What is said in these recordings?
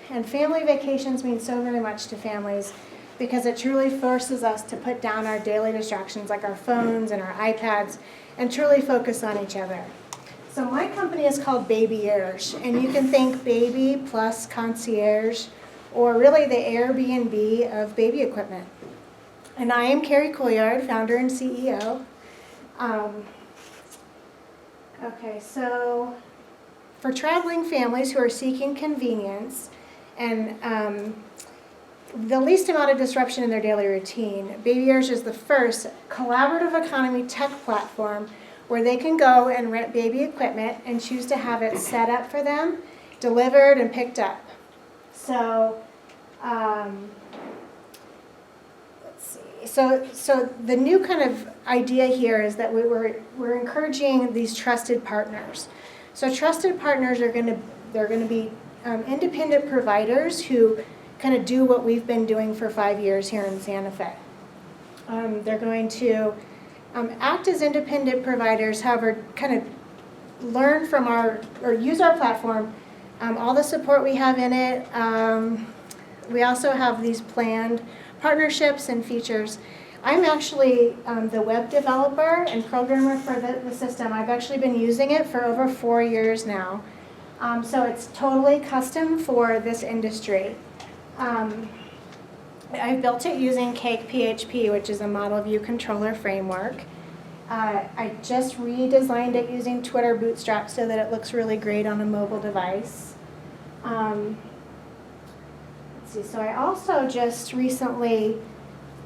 And family vacations mean so very much to families because it truly forces us to put down our daily distractions like our phones and our iPads and truly focus on each other. So my company is called Babierge, and you can think baby plus concierge, or really the Airbnb of baby equipment. And I am Carrie Couillard, founder and CEO. Okay, so for traveling families who are seeking convenience and the least amount of disruption in their daily routine, Babierge is the first collaborative economy tech platform where they can go and rent baby equipment and choose to have it set up for them, delivered, and picked up. So, let's see. So the new kind of idea here is that we're encouraging these trusted partners. So trusted partners are going to be independent providers who kind of do what we've been doing for 5 years here in Santa Fe. They're going to act as independent providers, however, kind of learn from or use our platform, all the support we have in it. We also have these planned partnerships and features. I'm actually the web developer and programmer for the system. I've actually been using it for over 4 years now. So it's totally custom for this industry. I built it using Cake PHP, which is a model view controller framework. I just redesigned it using Twitter Bootstrap so that it looks really great on a mobile device. Let's see, so I also just recently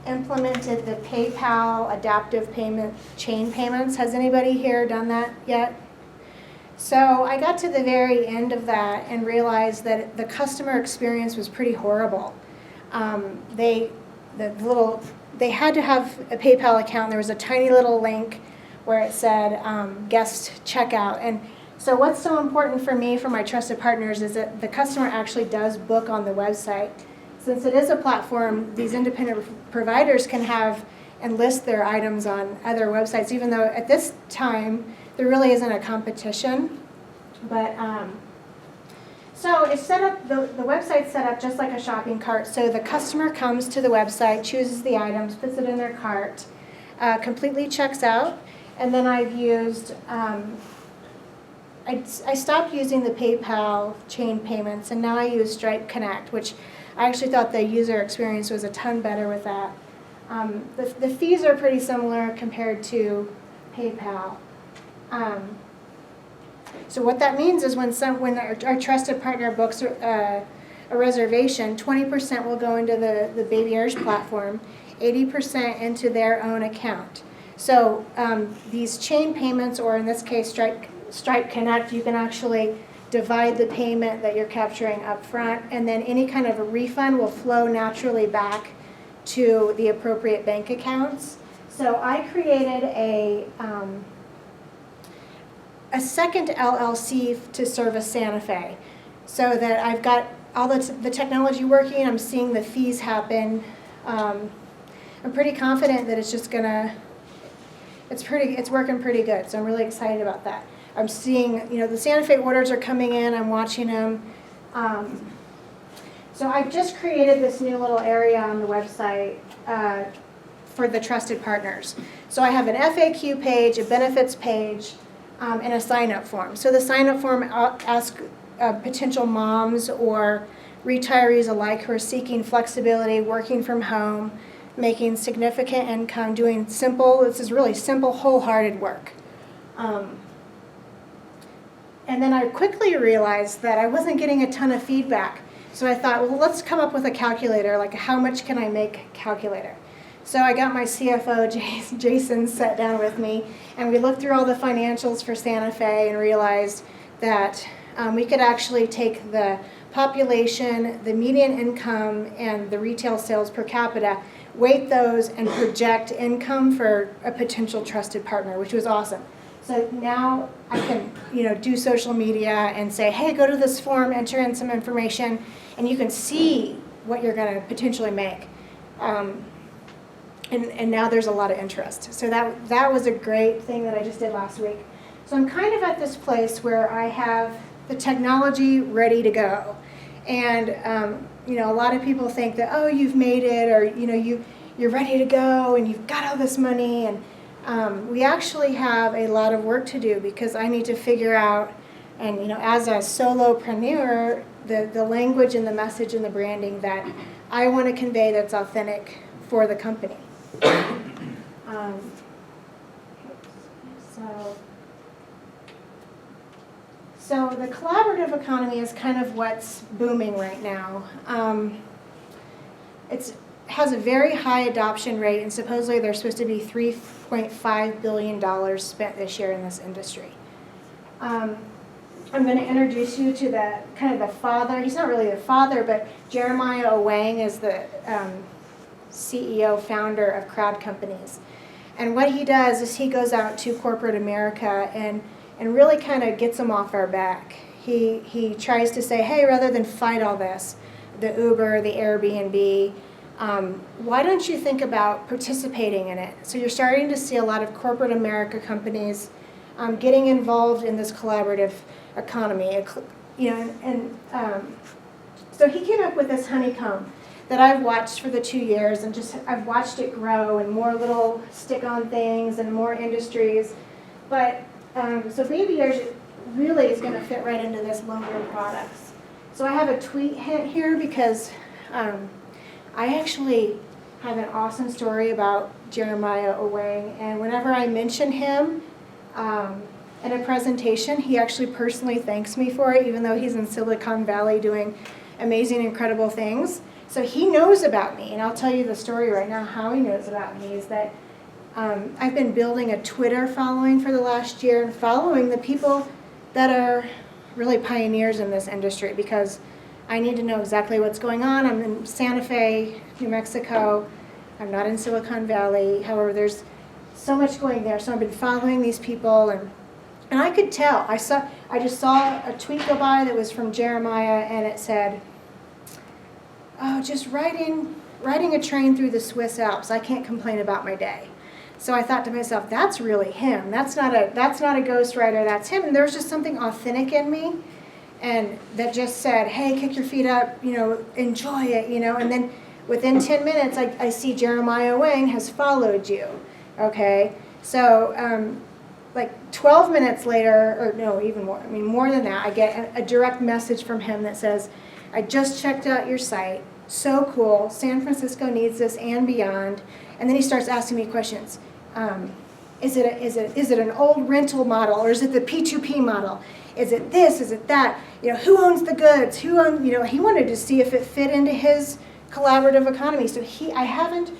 implemented the PayPal adaptive payment chain payments. Has anybody here done that yet? So I got to the very end of that and realized that the customer experience was pretty horrible. They had to have a PayPal account. There was a tiny little link where it said guest checkout. And so what's so important for me, for my trusted partners, is that the customer actually does book on the website. Since it is a platform, these independent providers can have and list their items on other websites, even though at this time there really isn't a competition. But so it's set up, the website's set up just like a shopping cart. So the customer comes to the website, chooses the items, puts it in their cart, completely checks out, and then I've used, I stopped using the PayPal chain payments, and now I use Stripe Connect, which I actually thought the user experience was a ton better with that. The fees are pretty similar compared to PayPal. So what that means is when our trusted partner books a reservation, 20% will go into the Babierge platform, 80% into their own account. So these chain payments, or in this case Stripe Connect, you can actually divide the payment that you're capturing up front, and then any kind of a refund will flow naturally back to the appropriate bank accounts. So I created a second LLC to service Santa Fe, so that I've got all the technology working. I'm seeing the fees happen. I'm pretty confident that it's just gonna, it's working pretty good. So I'm really excited about that. I'm seeing, the Santa Fe orders are coming in. I'm watching them. So I've just created this new little area on the website for the trusted partners. So I have an FAQ page, a benefits page, and a sign-up form. So the sign-up form asks potential moms or retirees alike who are seeking flexibility, working from home, making significant income, doing this is really simple, wholehearted work. And then I quickly realized that I wasn't getting a ton of feedback. So I thought, well, let's come up with a calculator, like how much can I make calculator. So I got my CFO, Jason, sat down with me, and we looked through all the financials for Santa Fe and realized that we could actually take the population, the median income, and the retail sales per capita, weight those, and project income for a potential trusted partner, which was awesome. So now I can, do social media and say, hey, go to this form, enter in some information, and you can see what you're going to potentially make. And now there's a lot of interest. So that was a great thing that I just did last week. So I'm kind of at this place where I have the technology ready to go. And you know, a lot of people think that, oh, you've made it, or you know, you're ready to go, and you've got all this money. And we actually have a lot of work to do, because I need to figure out, and you know, as a solopreneur, the language and the message and the branding that I want to convey that's authentic for the company. So the collaborative economy is kind of what's booming right now. It has a very high adoption rate, and supposedly there's supposed to be $3.5 billion spent this year in this industry. I'm going to introduce you to the kind of the father. He's not really the father, but Jeremiah Owang is the CEO, founder of Crowd Companies. And what he does is he goes out to corporate America and really kind of gets them off our back. He tries to say, hey, rather than fight all this, the Uber, the Airbnb, why don't you think about participating in it? So you're starting to see a lot of corporate America companies getting involved in this collaborative economy. You know, and so he came up with this honeycomb that I've watched for the 2 years, and just I've watched it grow, and more little stick-on things and more industries. But so Babierge really is going to fit right into this lumber products. So I have a tweet hint here, because I actually have an awesome story about Jeremiah Owang, and whenever I mention him in a presentation, he actually personally thanks me for it, even though he's in Silicon Valley doing amazing, incredible things. So he knows about me, and I'll tell you the story right now. How he knows about me is that I've been building a Twitter following for the last year, and following the people that are really pioneers in this industry, because I need to know exactly what's going on. I'm in Santa Fe, New Mexico. I'm not in Silicon Valley. However, there's so much going there. So I've been following these people, and I could tell. I just saw a tweet go by that was from Jeremiah, and it said, oh, just riding a train through the Swiss Alps. I can't complain about my day. So I thought to myself, that's really him. That's not a ghostwriter, that's him. And there was just something authentic in me, and that just said, hey, kick your feet up, you know, enjoy it, you know. And then within 10 minutes, I see Jeremiah Owang has followed you, okay? So like 12 minutes later, or no, even more, I mean, more than that, I get a direct message from him that says, I just checked out your site, so cool, San Francisco needs this and beyond. And then he starts asking me questions. Is it an old rental model, or is it the P2P model? Is it this? Is it that? You know, who owns the goods? You know, he wanted to see if it fit into his collaborative economy. So I haven't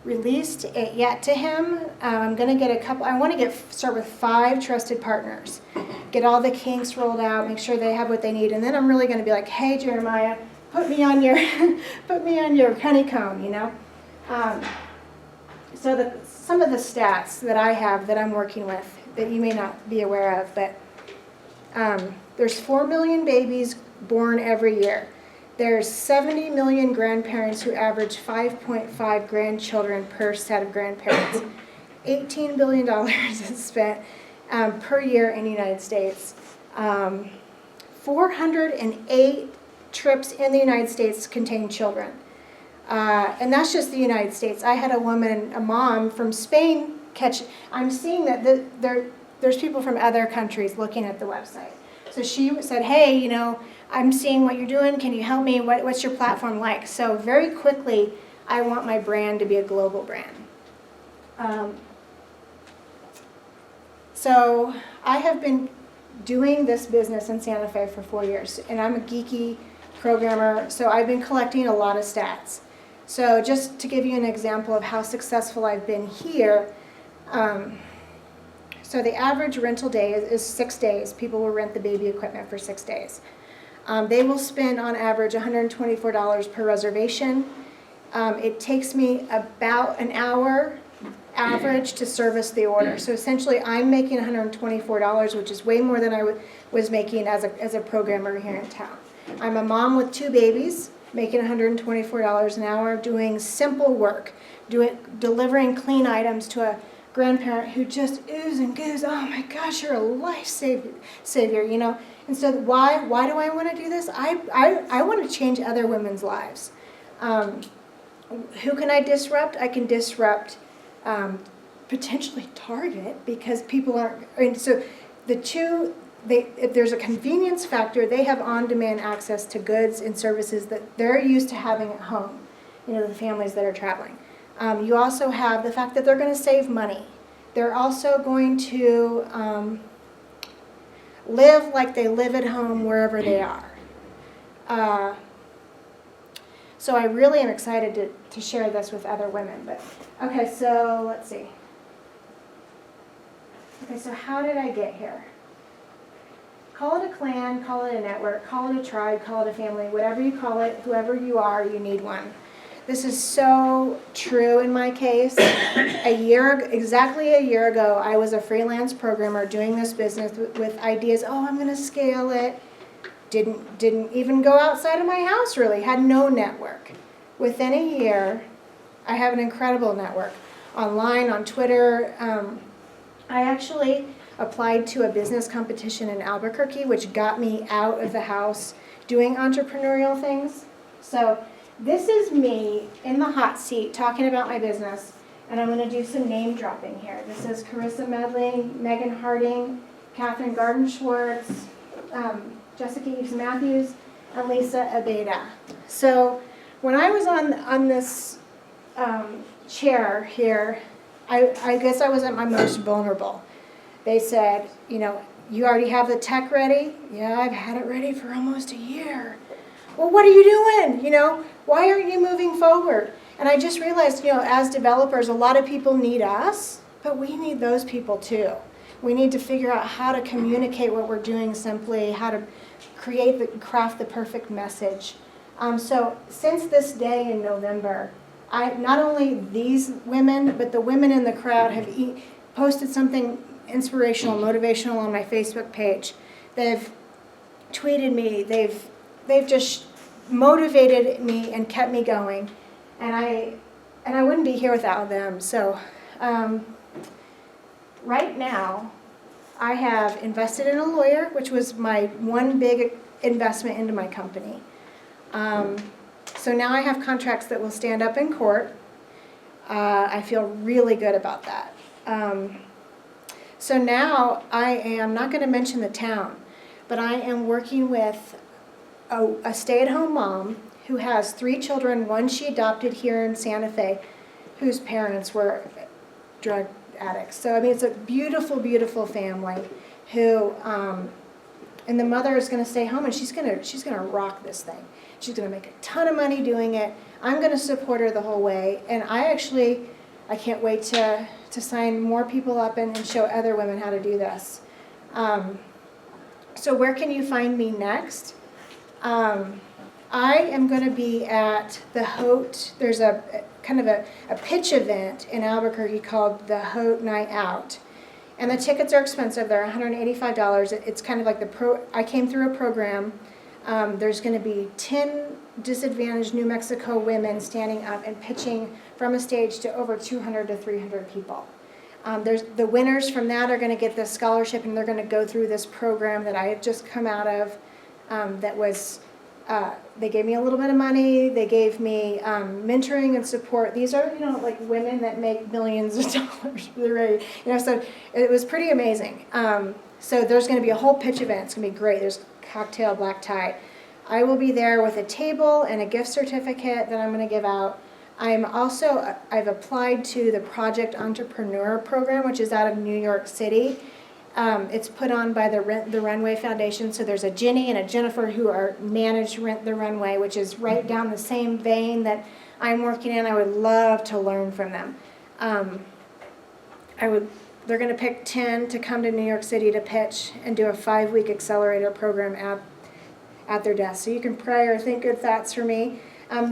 released it yet to him. I'm going to get a couple. I want to start with 5 trusted partners, get all the kinks rolled out, make sure they have what they need, and then I'm really going to be like, hey, Jeremiah, put me on your honeycomb, you know. So some of the stats that I have that I'm working with that you may not be aware of, but there's 4 million babies born every year. There's 70 million grandparents who average 5.5 grandchildren per set of grandparents. $18 billion is spent per year in the United States. 408 trips in the United States contain children. And that's just the United States. I had a mom from Spain I'm seeing that there's people from other countries looking at the website. So she said, hey, you know, I'm seeing what you're doing. Can you help me? What's your platform like? So very quickly, I want my brand to be a global brand. So I have been doing this business in Santa Fe for 4 years, and I'm a geeky programmer, so I've been collecting a lot of stats. So just to give you an example of how successful I've been here, so the average rental day is 6 days. People will rent the baby equipment for 6 days. They will spend on average $124 per reservation. It takes me about an hour average to service the order. So essentially I'm making $124, which is way more than I was making as a programmer here in town. I'm a mom with 2 babies, making $124 an hour, doing simple work, delivering clean items to a grandparent who just oohs and goos, oh my gosh, you're a life savior, you know. And so why do I want to do this? I want to change other women's lives. Who can I disrupt? I can disrupt potentially Target, because people aren't, I mean, so the two, if there's a convenience factor, they have on-demand access to goods and services that they're used to having at home, the families that are traveling. You also have the fact that they're going to save money. They're also going to live like they live at home wherever they are. So I really am excited to share this with other women. But okay, so let's see. Okay, so how did I get here? Call it a clan, call it a network, call it a tribe, call it a family, whatever you call it, whoever you are, you need one. This is so true in my case. Exactly a year ago, I was a freelance programmer doing this business with ideas. Oh, I'm going to scale it. Didn't even go outside of my house really. Had no network. Within a year, I have an incredible network online, on Twitter. I actually applied to a business competition in Albuquerque, which got me out of the house doing entrepreneurial things. So this is me in the hot seat talking about my business, and I'm going to do some name dropping here. This is Carissa Medley, Megan Harding, Catherine Garden-Schwartz, Jessica Eves Matthews, and Lisa Abeda. So when I was on this chair here, I guess I was at my most vulnerable. They said, you already have the tech ready? Yeah, I've had it ready for almost a year. Well, what are you doing? Why aren't you moving forward? And I just realized, as developers, a lot of people need us, but we need those people too. We need to figure out how to communicate what we're doing simply, how to craft the perfect message. So since this day in November, not only these women, but the women in the crowd have posted something inspirational, motivational on my Facebook page. They've tweeted me. They've just motivated me and kept me going, and I wouldn't be here without them. So right now, I have invested in a lawyer, which was my one big investment into my company. So now I have contracts that will stand up in court. I feel really good about that. So now I am not going to mention the town, but I am working with a stay-at-home mom who has 3 children, one she adopted here in Santa Fe, whose parents were drug addicts. So I mean, it's a beautiful, beautiful family who, and the mother is going to stay home, and she's going to rock this thing. She's going to make a ton of money doing it. I'm going to support her the whole way, and I can't wait to sign more people up and show other women how to do this. So where can you find me next? I am going to be at the HOTE. There's a kind of a pitch event in Albuquerque called the HOTE Night Out. And the tickets are expensive. They're $185. It's kind of like I came through a program. There's going to be 10 disadvantaged New Mexico women standing up and pitching from a stage to over 200 to 300 people. The winners from that are going to get this scholarship, and they're going to go through this program that I had just come out of. That was, they gave me a little bit of money. They gave me mentoring and support. These are, like women that make millions of dollars. They're ready, so it was pretty amazing. So there's going to be a whole pitch event. It's going to be great. There's cocktail, black tie. I will be there with a table and a gift certificate that I'm going to give out. I've applied to the Project Entrepreneur program, which is out of New York City. It's put on by the Runway Foundation. So there's a Jenny and a Jennifer who manage Rent the Runway, which is right down the same vein that I'm working in. I would love to learn from them. They're going to pick 10 to come to New York City to pitch and do a 5-week accelerator program at their desk. So you can pray or think good thoughts for me.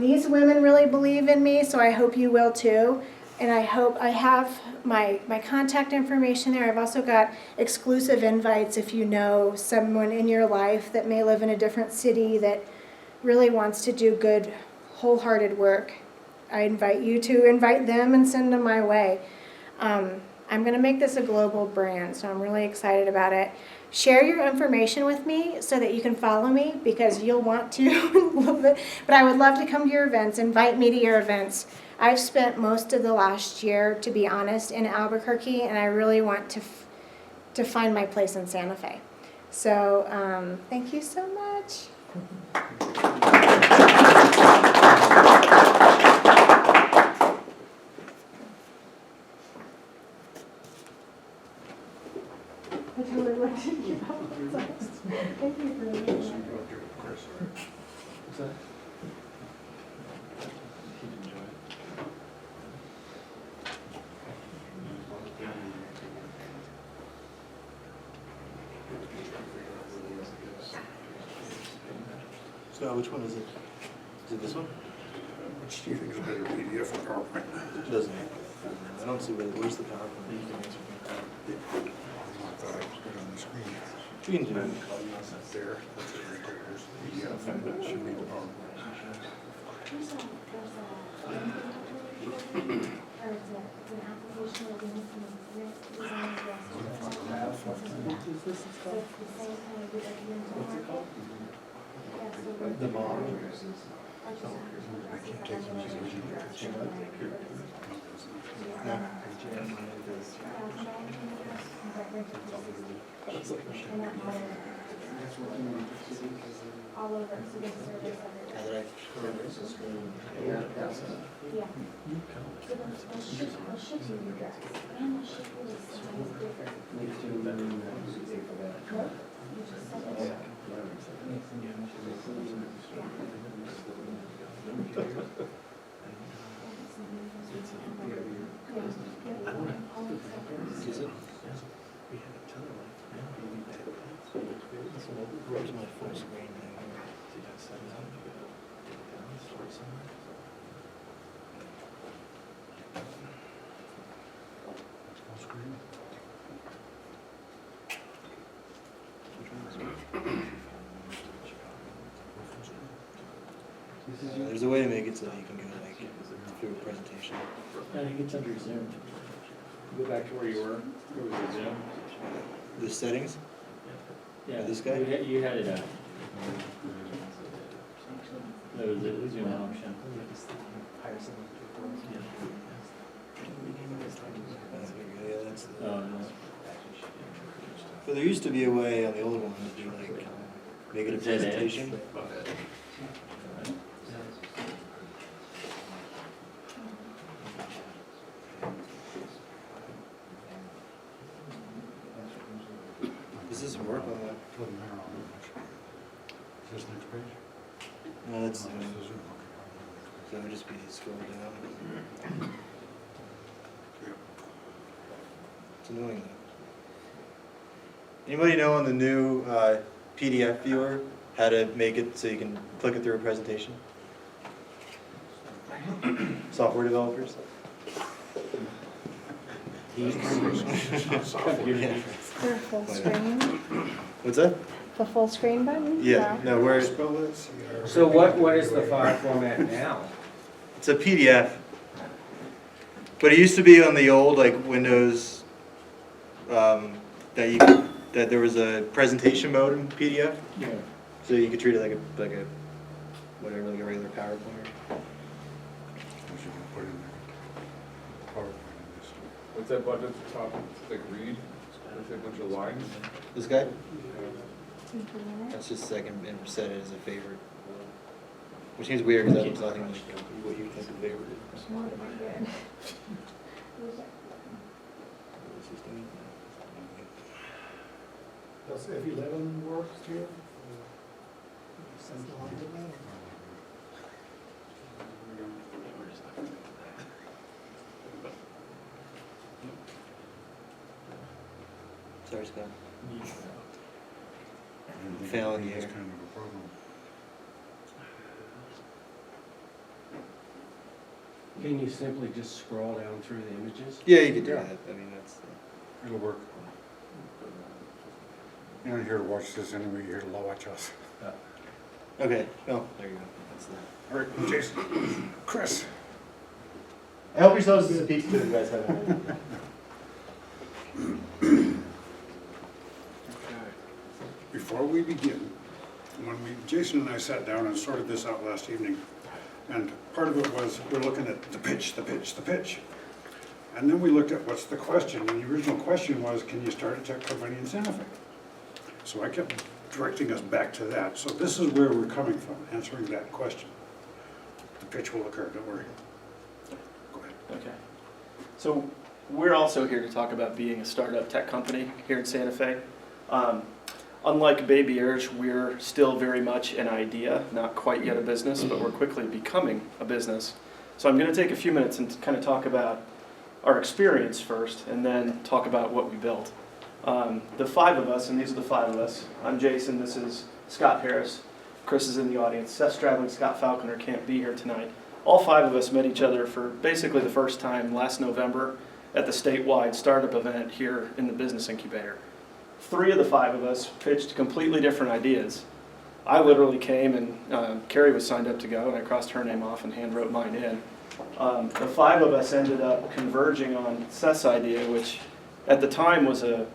These women really believe in me, so I hope you will too. And I hope I have my contact information there. I've also got exclusive invites if you know someone in your life that may live in a different city that really wants to do good, wholehearted work. I invite you to invite them and send them my way. I'm going to make this a global brand, so I'm really excited about it. share your information with me so that you can follow me, because you'll want to. But I would love to come to your events. Invite me to your events. I've spent most of the last year, to be honest, in Albuquerque, and I really want to find my place in Santa Fe. So thank you so much. I totally looked at you. Thank you for doing that. So which one is it? Is it this one? Which do you think is a better PDF or PowerPoint? It doesn't. I don't see where's the PowerPoint. You can answer me. I thought I was good on the screen. You can do it. There, that's it right there. Here's the PDF, and that should be the PowerPoint. The model. I can't take them as easy. No. All over, so this service everywhere. Yeah. So I'll ship you the address. And I'll ship you the size different. Nope. You just send it. Is it? Where's my full screen thing? Full screen. There's a way to make it so that you can go like through a presentation. I think it's under Zoom. Go back to where you were. Where was it, Zoom? The settings? Yeah. This guy? You had it up. There was a Zoom option. Yeah, that's the, Oh, no. but there used to be a way on the old one to do like make it a Did it? presentation. Does this work on that? Doesn't matter on which page. Is this next page? No, that's No, Zoom. this isn't. So it would just be scroll down. Yep. It's annoying though. Anybody know on the new PDF viewer how to make it so you can click it through a presentation? Software developers? It's not software. Yeah. For full screen, What's that? the full screen button? Yeah, no, where Spell it, C-R. So what is the file format now? it's a PDF. But it used to be on the old like Windows that there was a presentation mode in PDF, Yeah. so you could treat it like a whatever, like a regular PowerPoint. Which you can put in there. PowerPoint in this. What's that button at the top? Like read? Is it a bunch of lines? This guy? Mhm. That's just so I can set it as a favorite. Which seems weird because that looks nothing like what you think a favorite is. Not very good. Does F11 work here? Sorry, Scott. I didn't think Fail it'd be here. this kind of a problem. Can you simply just scroll down through the images? Yeah, you could do Yeah. that. I mean, that's. It'll work. You're not here to watch this anyway, you're here to watch us. Okay. Oh, there you go. That's that. All right, Jason. Chris. I hope yourselves as a pizza too, you guys have it. before we begin, Jason and I sat down and sorted this out last evening, and part of it was, we're looking at the pitch. And then we looked at what's the question, and the original question was, can you start a tech company in Santa Fe? So I kept directing us back to that. So this is where we're coming from, answering that question. The pitch will occur, don't worry. Go ahead. Okay. So we're also here to talk about being a startup tech company here in Santa Fe. Unlike Babierge, we're still very much an idea, not quite yet a business, but we're quickly becoming a business. So I'm going to take a few minutes and kind of talk about our experience first, and then talk about what we built. The five of us, and these are the five of us. I'm Jason, this is Scott Harris, Chris is in the audience, Seth Stradling, Scott Falconer can't be here tonight. All five of us met each other for basically the first time last November at the statewide startup event here in the Business Incubator. Three of the five of us pitched completely different ideas. I literally came and Carrie was signed up to go, and I crossed her name off and hand wrote mine in. The five of us ended up converging on Seth's idea, which at the time was a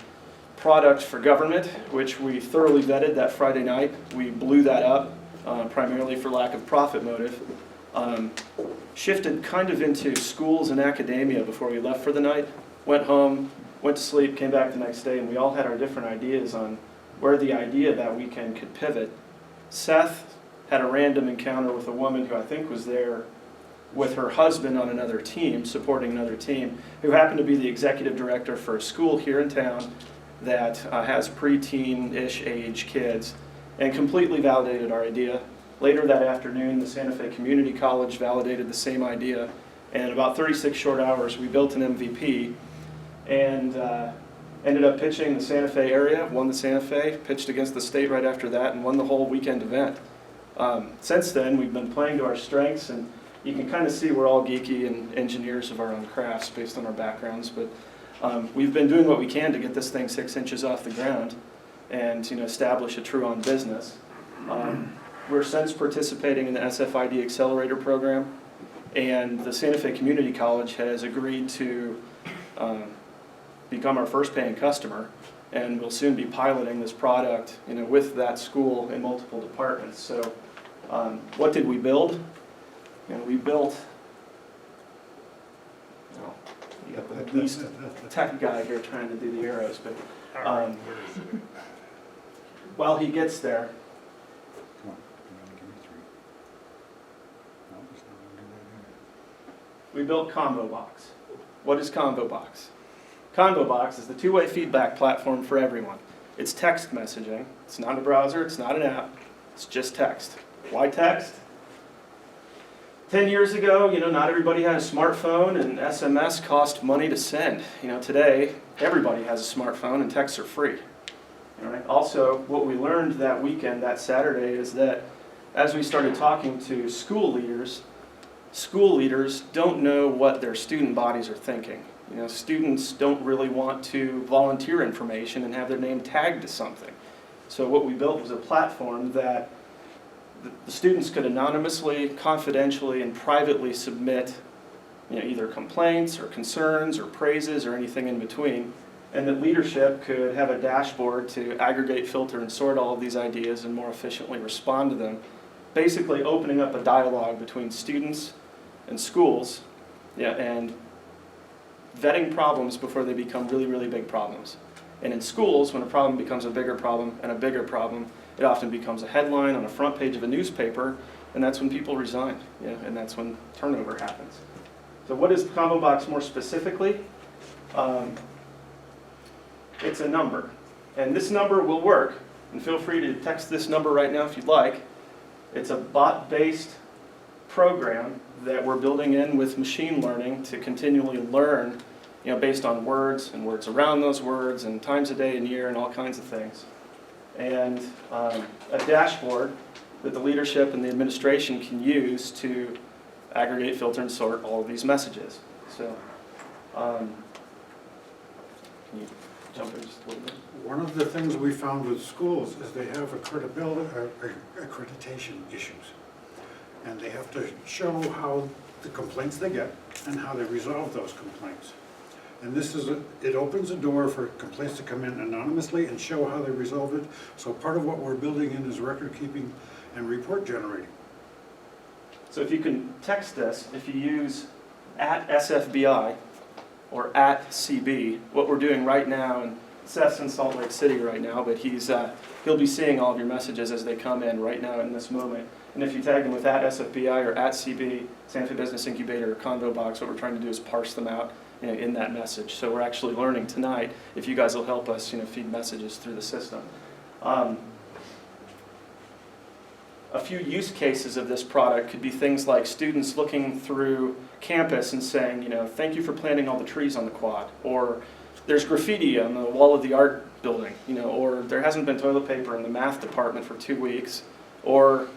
product for government, which we thoroughly vetted that Friday night. We blew that up, primarily for lack of profit motive. Shifted kind of into schools and academia before we left for the night. Went home, went to sleep, came back the next day, and we all had our different ideas on where the idea that weekend could pivot. Seth had a random encounter with a woman who I think was there with her husband on another team, supporting another team, who happened to be the executive director for a school here in town that has preteen-ish age kids, and completely validated our idea. Later that afternoon, the Santa Fe Community College validated the same idea, and in about 36 short hours, we built an MVP, and ended up pitching the Santa Fe area, won the Santa Fe, pitched against the state right after that, and won the whole weekend event. Since then, we've been playing to our strengths, and you can kind of see we're all geeky and engineers of our own crafts based on our backgrounds, but we've been doing what we can to get this thing 6 inches off the ground and establish a true-on business. We're since participating in the SFID Accelerator program, and the Santa Fe Community College has agreed to become our first paying customer, and we'll soon be piloting this product with that school in multiple departments. So what did we build? We built, you got the least tech guy here trying to do the arrows, but while he gets there, Come on, give me three. No, it's not gonna do that we built ConvoBox. What is ConvoBox? ConvoBox is the two-way feedback platform for everyone. It's text messaging. It's not a browser, it's not an app, it's just text. Why text? 10 years ago, not everybody had a smartphone, and SMS cost money to send. Today, everybody has a smartphone, and texts are free. All right? Also, what we learned that weekend, that Saturday, is that as we started talking to school leaders don't know what their student bodies are thinking. Students don't really want to volunteer information and have their name tagged to something. So what we built was a platform that the students could anonymously, confidentially, and privately submit either complaints or concerns or praises or anything in between, and that leadership could have a dashboard to aggregate, filter, and sort all of these ideas and more efficiently respond to them, basically opening up a dialogue between students and schools, and vetting problems before they become really, really big problems. And in schools, when a problem becomes a bigger problem and a bigger problem, it often becomes a headline on a front page of a newspaper, and that's when people resign, and that's when turnover happens. So what is ConvoBox more specifically? It's a number, and this number will work, and feel free to text this number right now if you'd like. It's a bot-based program that we're building in with machine learning to continually learn, based on words and words around those words and times of day and year and all kinds of things. And a dashboard that the leadership and the administration can use to aggregate, filter, and sort all of these messages. So, can you jump in just a little bit? One of the things we found with schools is they have accreditation issues. And they have to show how the complaints they get and how they resolve those complaints. And this is, it opens a door for complaints to come in anonymously and show how they resolve it. So part of what we're building in is record keeping and report generating. So if you can text this, if you use @SFBI or @CB, what we're doing right now, and Seth's in Salt Lake City right now, but he'll be seeing all of your messages as they come in right now in this moment. And if you tag them with @SFBI or @CB, Santa Fe Business Incubator or ConvoBox, what we're trying to do is parse them out, in that message. So we're actually learning tonight, if you guys will help us, feed messages through the system. A few use cases of this product could be things like students looking through campus and saying, thank you for planting all the trees on the quad, or there's graffiti on the wall of the art building, or there hasn't been toilet paper in the math department for 2 weeks, or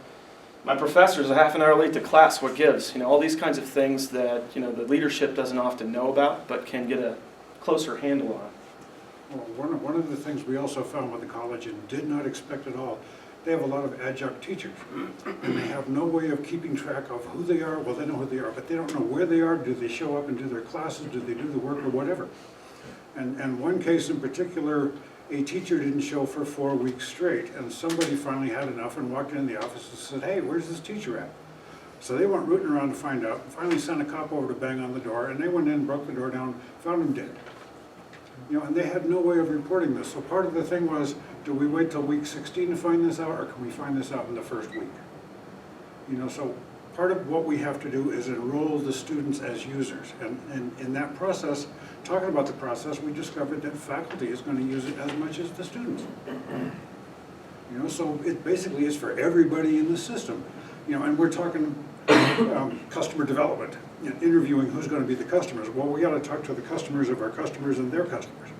my professor's a half an hour late to class, what gives? All these kinds of things that, the leadership doesn't often know about, but can get a closer handle on. Well, one of the things we also found with the college and did not expect at all, they have a lot of adjunct teachers, and they have no way of keeping track of who they are. Well, they know who they are, but they don't know where they are. Do they show up and do their classes? Do they do the work or whatever? And one case in particular, a teacher didn't show for 4 weeks straight, and somebody finally had enough and walked in the office and said, hey, where's this teacher at? So they went rooting around to find out, finally sent a cop over to bang on the door, and they went in, broke the door down, found him dead. And they had no way of reporting this. So part of the thing was, do we wait till week 16 to find this out, or can we find this out in the first week? So part of what we have to do is enroll the students as users. And in that process, talking about the process, we discovered that faculty is going to use it as much as the students. So it basically is for everybody in the system. And we're talking customer development, interviewing who's going to be the customers. Well, we got to talk to the customers of our customers and their customers.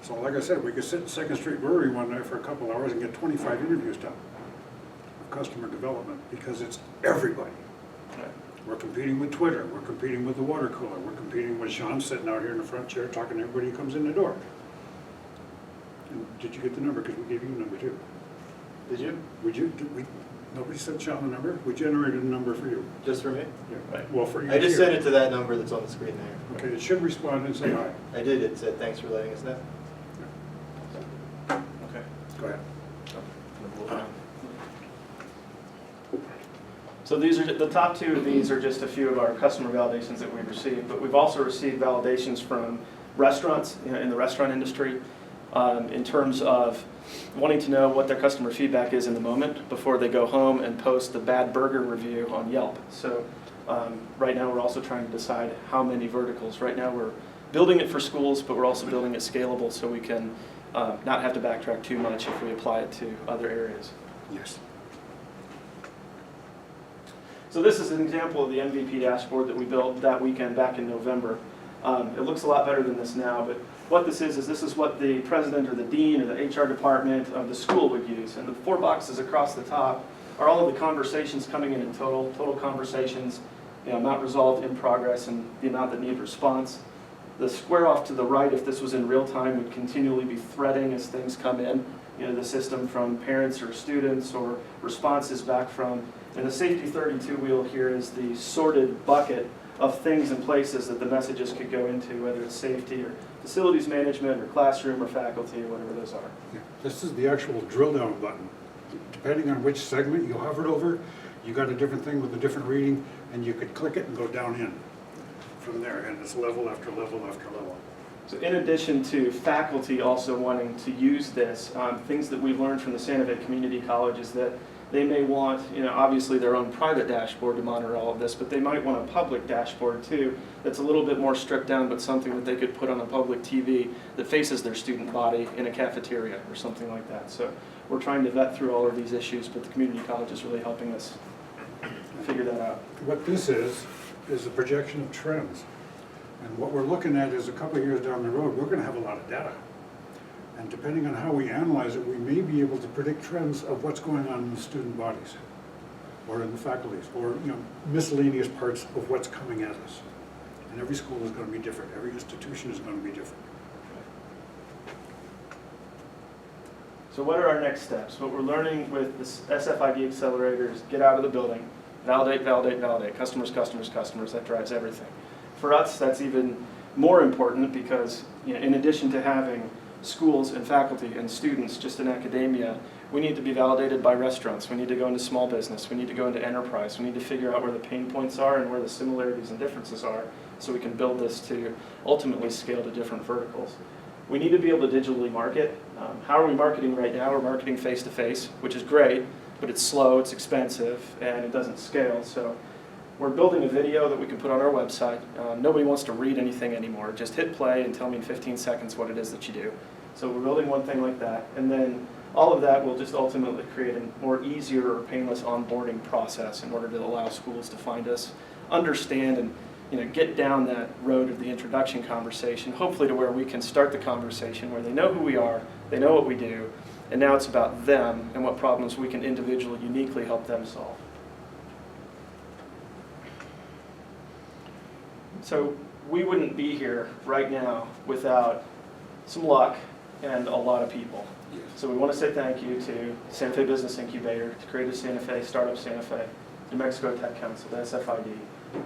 So like I said, we could sit in 2nd Street Brewery one night for a couple hours and get 25 interviews done of customer development, because it's everybody. We're competing with Twitter, we're competing with the water cooler, we're competing with Sean sitting out here in the front chair talking to everybody who comes in the door. And did you get the number? Because we gave you a number too. Did you? Nobody sent Sean the number? We generated a number for you. Just for me? Yeah. Well, for you I just here. sent it to that number that's on the screen there. Okay, it should respond and say hi. I did, it said, thanks for letting us know. Okay. Go ahead. So these are the top 2 of these are just a few of our customer validations that we've received, but we've also received validations from restaurants in the restaurant industry in terms of wanting to know what their customer feedback is in the moment before they go home and post the bad burger review on Yelp. So right now we're also trying to decide how many verticals. Right now we're building it for schools, but we're also building it scalable so we can not have to backtrack too much if we apply it to other areas. Yes. So this is an example of the MVP dashboard that we built that weekend back in November. It looks a lot better than this now, but what this is what the president or the dean or the HR department of the school would use. And the 4 boxes across the top are all of the conversations coming in total conversations, amount resolved, in progress, and the amount that need response. The square off to the right, if this was in real time, would continually be threading as things come in, the system from parents or students or responses back from. And the safety 32 wheel here is the sorted bucket of things and places that the messages could go into, whether it's safety or facilities management or classroom or faculty or whatever those are. Yeah. This is the actual drill down button. Depending on which segment you hovered over, you got a different thing with a different reading, and you could click it and go down in from there, and it's level after level after level. So in addition to faculty also wanting to use this, things that we've learned from the Santa Fe Community College is that they may want, obviously their own private dashboard to monitor all of this, but they might want a public dashboard too that's a little bit more stripped down, but something that they could put on a public TV that faces their student body in a cafeteria or something like that. So we're trying to vet through all of these issues, but the community college is really helping us figure that out. What this is a projection of trends. And what we're looking at is a couple of years down the road, we're going to have a lot of data. And depending on how we analyze it, we may be able to predict trends of what's going on in the student bodies or in the faculties or miscellaneous parts of what's coming at us. And every school is going to be different. Every institution is going to be different. So what are our next steps? What we're learning with this SFID accelerator is get out of the building, validate, validate, validate, customers, customers, customers. That drives everything. For us, that's even more important because, you know, in addition to having schools and faculty and students just in academia, we need to be validated by restaurants. We need to go into small business. We need to go into enterprise. We need to figure out where the pain points are and where the similarities and differences are so we can build this to ultimately scale to different verticals. We need to be able to digitally market. How are we marketing right now? We're marketing face-to-face, which is great, but it's slow, it's expensive, and it doesn't scale. So we're building a video that we can put on our website. Nobody wants to read anything anymore. Just hit play and tell me in 15 seconds what it is that you do. So we're building one thing like that. And then all of that will just ultimately create a more easier or painless onboarding process in order to allow schools to find us, understand, and get down that road of the introduction conversation, hopefully to where we can start the conversation where they know who we are, they know what we do, and now it's about them and what problems we can individually, uniquely help them solve. So we wouldn't be here right now without some luck and a lot of people. So we want to say thank you to Santa Fe Business Incubator, to Creative Santa Fe, Startup Santa Fe, New Mexico Tech Council, the SFID,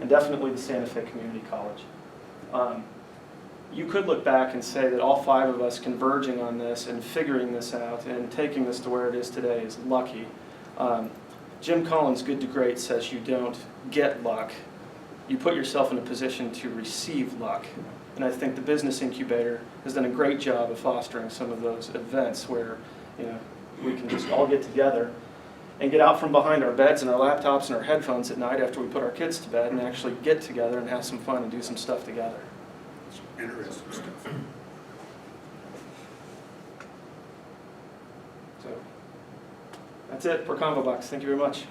and definitely the Santa Fe Community College. You could look back and say that all 5 of us converging on this and figuring this out and taking this to where it is today is lucky. Jim Collins' Good to Great says you don't get luck, you put yourself in a position to receive luck. And I think the Business Incubator has done a great job of fostering some of those events where we can just all get together and get out from behind our beds and our laptops and our headphones at night after we put our kids to bed and actually get together and have some fun and do some stuff together. Interesting stuff. So that's it for ConvoBox. Thank you very much.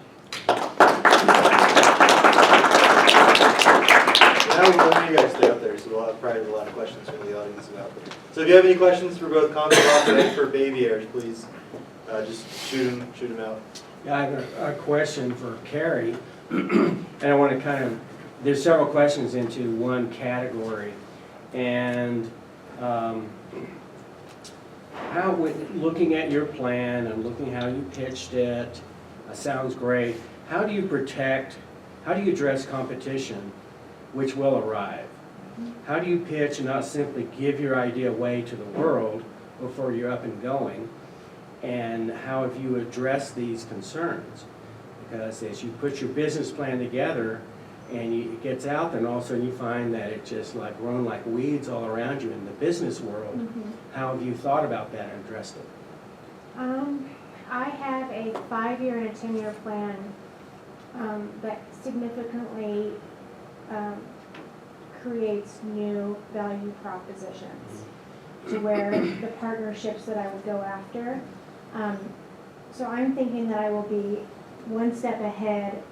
Now we want you guys to stay up there, so we'll have probably a lot of questions from the audience about it. So if you have any questions for both ConvoBox and for Babierge, please just shoot them out. Yeah, I have a question for Carrie, and I want to there's several questions into one category, and looking at your plan and looking how you pitched it, sounds great. How do you address competition, which will arrive? How do you pitch and not simply give your idea away to the world before you're up and going? And how have you addressed these concerns? Because as you put your business plan together and it gets out there and all of a sudden you find that it's just like growing like weeds all around you in the business world, how have you thought about that and addressed it? I have a 5-year and a 10-year plan that significantly creates new value propositions to where the partnerships that I would go after. So I'm thinking that I will be one step ahead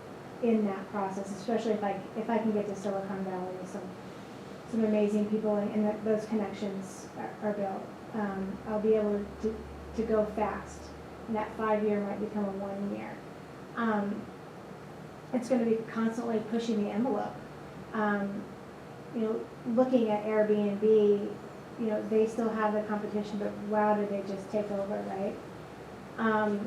in that process, especially if I can get to Silicon Valley with some amazing people and that those connections are built. I'll be able to go fast, and that 5-year might become a 1 year. It's going to be constantly pushing the envelope. Looking at Airbnb, they still have the competition, but wow, did they just take over, right?